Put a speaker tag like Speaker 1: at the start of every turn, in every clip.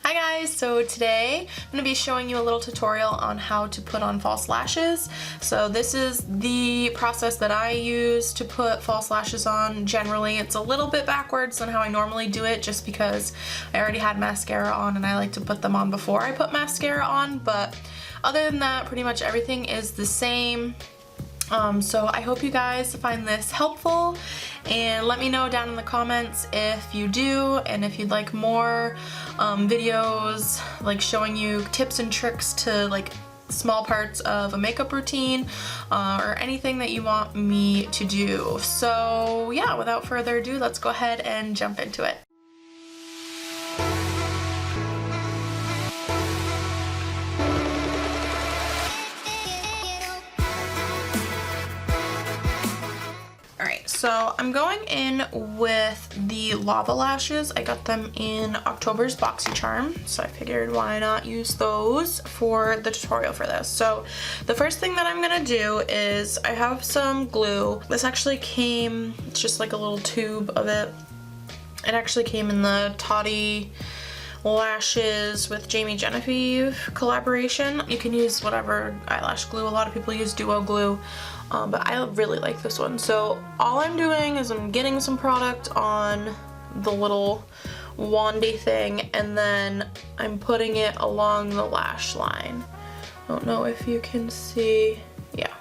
Speaker 1: Hi guys, so today I'm going to be showing you a little tutorial on how to put on false lashes. So this is the process that I use to put false lashes on. Generally it's a little bit backwards than how I normally do it just because I already had mascara on and I like to put them on before I put mascara on, but other than that pretty much everything is the same. So I hope you guys find this helpful, and let me know down in the comments if you do, and if you'd like more videos like showing you tips and tricks to like small parts of a makeup routine or anything that you want me to do. So yeah, without further ado, let's go ahead and jump into it. So I'm going in with the Lavaa lashes. I got them in October's BoxyCharm, so I figured why not use those for the tutorial for this. So the first thing that I'm gonna do is I have some glue. This actually came, it's just like a little tube of it. It actually came in the Toddy Lashes with Jamie Genevieve collaboration. You can use whatever eyelash glue. A lot of people use Duo glue. But I really like this one. So all I'm doing is I'm getting some product on the little wandy thing, and then I'm putting it along the lash line. I don't know if you can see. Yeah.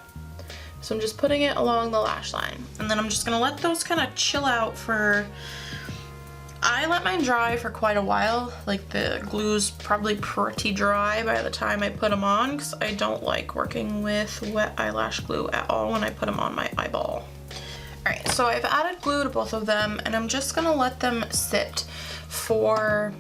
Speaker 1: So I'm just putting it along the lash line, and then I'm just gonna let those kind of chill out for, I let mine dry for quite a while. Like the glue's probably pretty dry by the time I put them on, because I don't like working with wet eyelash glue at all when I put them on my eyeball. Alright, so I've added glue to both of them, and I'm just gonna let them sit for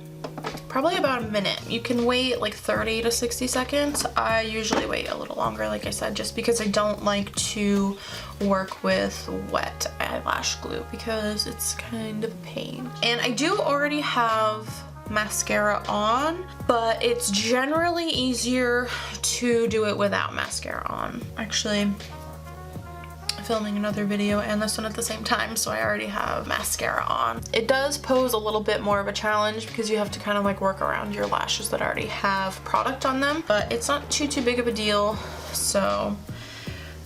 Speaker 1: probably about a minute. You can wait like 30 to 60 seconds. I usually wait a little longer, like I said, just because I don't like to work with wet eyelash glue because it's kind of a pain. And I do already have mascara on, but it's generally easier to do it without mascara on. Actually, filming another video and this one at the same time, so I already have mascara on. It does pose a little bit more of a challenge because you have to kind of like work around your lashes that already have product on them, but it's not too big of a deal, so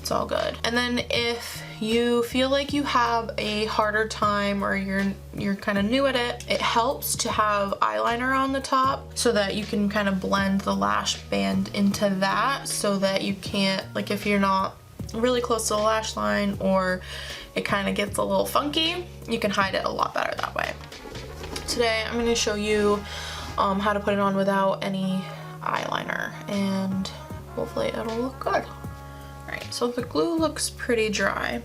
Speaker 1: it's all good. And then if you feel like you have a harder time or you're kind of new at it, it helps to have eyeliner on the top so that you can kind of blend the lash band into that, so that you can't, like if you're not really close to the lash line or it kind of gets a little funky, you can hide it a lot better that way. Today I'm going to show you how to put it on without any eyeliner, and hopefully it'll look good. Alright, so the glue looks pretty dry.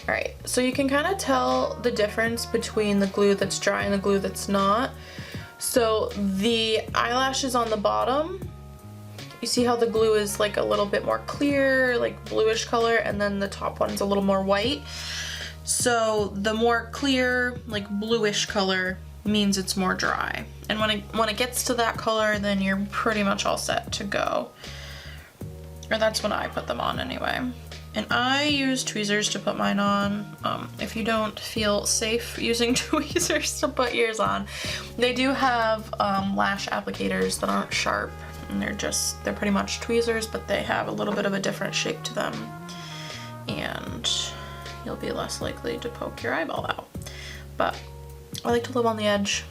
Speaker 1: Alright, so you can kind of tell the difference between the glue that's dry and the glue that's not. So the eyelashes on the bottom, you see how the glue is like a little bit more clear, like bluish color, and then the top one's a little more white. So the more clear, like bluish color means it's more dry. And when it gets to that color, then you're pretty much all set to go. Or that's when I put them on anyway. And I use tweezers to put mine on. If you don't feel safe using tweezers to put yours on, they do have lash applicators that aren't sharp. And they're pretty much tweezers, but they have a little bit of a different shape to them, and you'll be less likely to poke your eyeball out. But I like to live on the edge,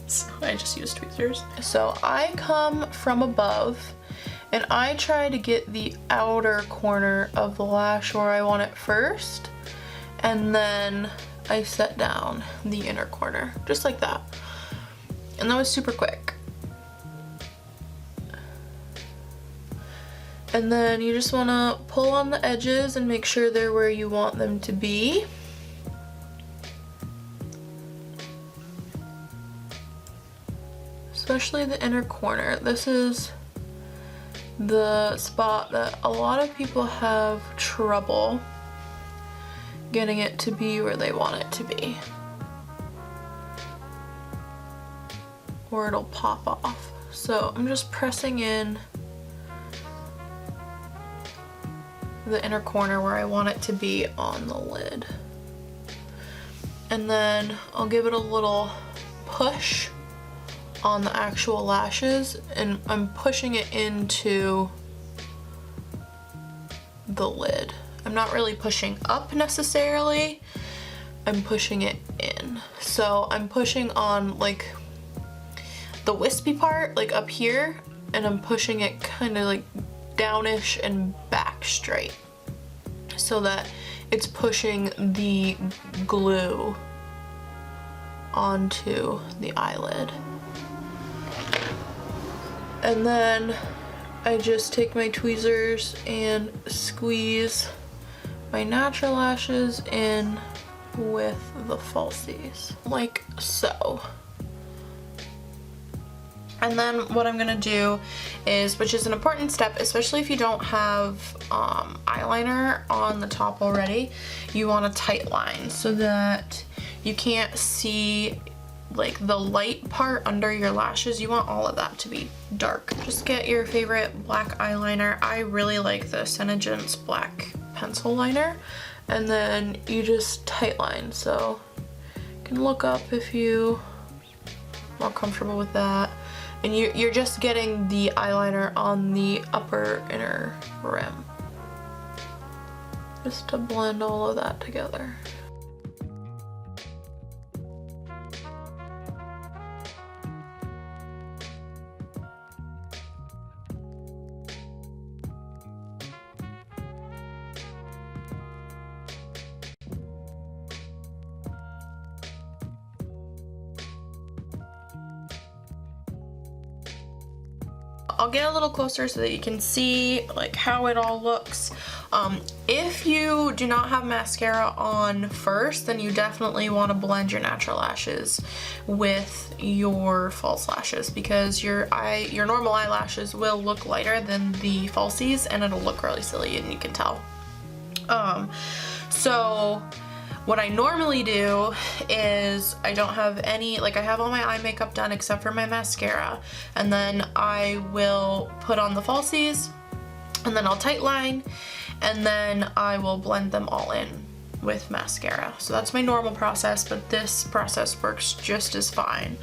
Speaker 1: so I just use tweezers. So I come from above, and I try to get the outer corner of the lash where I want it first, and then I set down the inner corner, just like that. And that was super quick. And then you just want to pull on the edges and make sure they're where you want them to be. Especially the inner corner. This is the spot that a lot of people have trouble getting it to be where they want it to be. Or it'll pop off. So I'm just pressing in the inner corner where I want it to be on the lid. And then I'll give it a little push on the actual lashes, and I'm pushing it into the lid. I'm not really pushing up necessarily, I'm pushing it in. So I'm pushing on like the wispy part, like up here, and I'm pushing it kind of like downish and back straight so that it's pushing the glue onto the eyelid. And then I just take my tweezers and squeeze my natural lashes in with the falsies, like so. And then what I'm gonna do is, which is an important step, especially if you don't have eyeliner on the top already, you want to tightline so that you can't see like the light part under your lashes. You want all of that to be dark. Just get your favorite black eyeliner. I really like the Senegence black pencil liner, and then you just tightline. So you can look up if you are more comfortable with that. And you're just getting the eyeliner on the upper inner rim, just to blend all of that together. I'll get a little closer so that you can see like how it all looks. If you do not have mascara on first, then you definitely want to blend your natural lashes with your false lashes, because your normal eyelashes will look lighter than the falsies and it'll look really silly, and you can tell. So what I normally do is I don't have any, like I have all my eye makeup done except for my mascara, and then I will put on the falsies, and then I'll tightline, and then I will blend them all in with mascara. So that's my normal process, but this process works just as fine.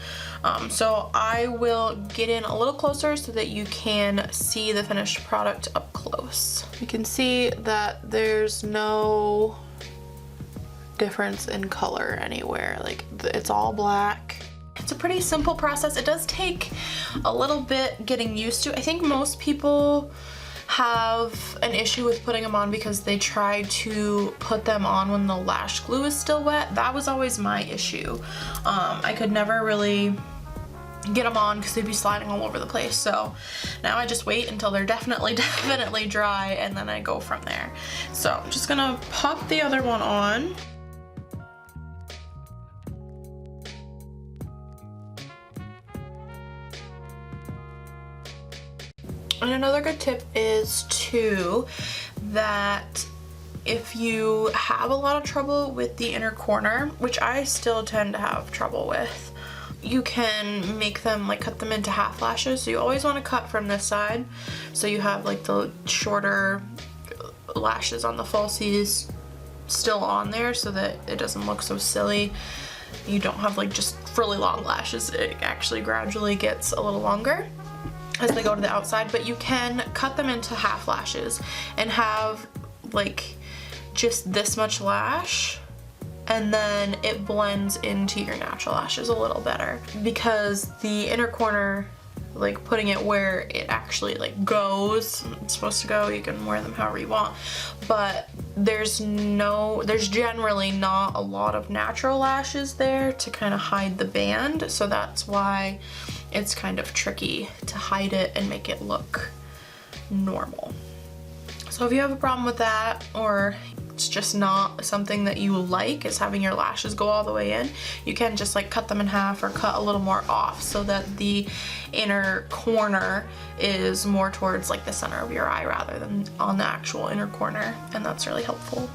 Speaker 1: So I will get in a little closer so that you can see the finished product up close. You can see that there's no difference in color anywhere, like it's all black. It's a pretty simple process. It does take a little bit getting used to. I think most people have an issue with putting them on because they try to put them on when the lash glue is still wet. That was always my issue. I could never really get them on because they'd be sliding all over the place. So now I just wait until they're definitely dry, and then I go from there. So I'm just gonna pop the other one on. And another good tip is too that if you have a lot of trouble with the inner corner, which I still tend to have trouble with, you can make them, like cut them into half lashes. So you always want to cut from this side, so you have like the shorter lashes on the falsies still on there so that it doesn't look so silly. You don't have like just frilly long lashes. It actually gradually gets a little longer as they go to the outside, but you can cut them into half lashes and have like just this much lash, and then it blends into your natural lashes a little better, because the inner corner, like putting it where it actually like goes, it's supposed to go, you can wear them however you want, but there's generally not a lot of natural lashes there to kind of hide the band, so that's why it's kind of tricky to hide it and make it look normal. So if you have a problem with that, or it's just not something that you like, is having your lashes go all the way in, you can just like cut them in half or cut a little more off so that the inner corner is more towards like the center of your eye rather than on the actual inner corner, and that's really helpful.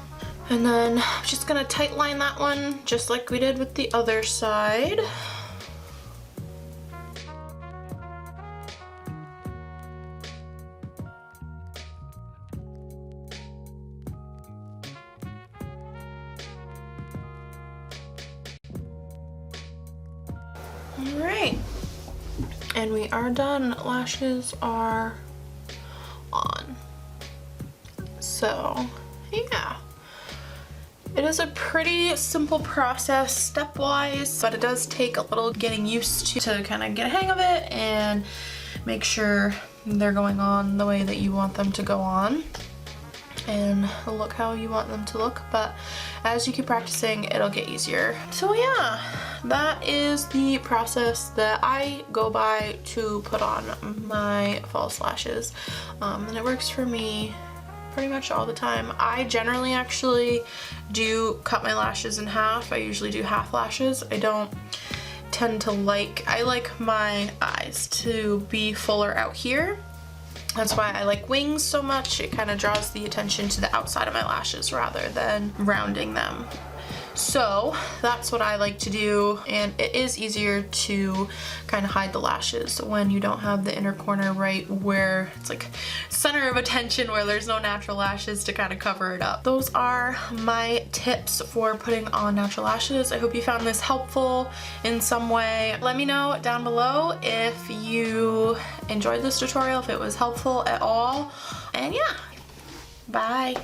Speaker 1: And then I'm just gonna tight line that one just like we did with the other side. Alright, And we are done. Lashes are on. So, yeah. It is a pretty simple process stepwise, but it does take a little getting used to kind of get a hang of it and make sure they're going on the way that you want them to go on and look how you want them to look, but as you keep practicing it'll get easier. So yeah, that is the process that I go by to put on my false lashes, and it works for me pretty much all the time. I generally actually do cut my lashes in half. I usually do half lashes. I don't tend to I like my eyes to be fuller out here. That's why I like wings so much. It kind of draws the attention to the outside of my lashes rather than rounding them. So that's what I like to do, and it is easier to kind of hide the lashes when you don't have the inner corner right where it's like center of attention where there's no natural lashes to kind of cover it up. Those are my tips for putting on natural lashes. I hope you found this helpful in some way. Let me know down below if you enjoyed this tutorial, if it was helpful at all, and yeah, bye.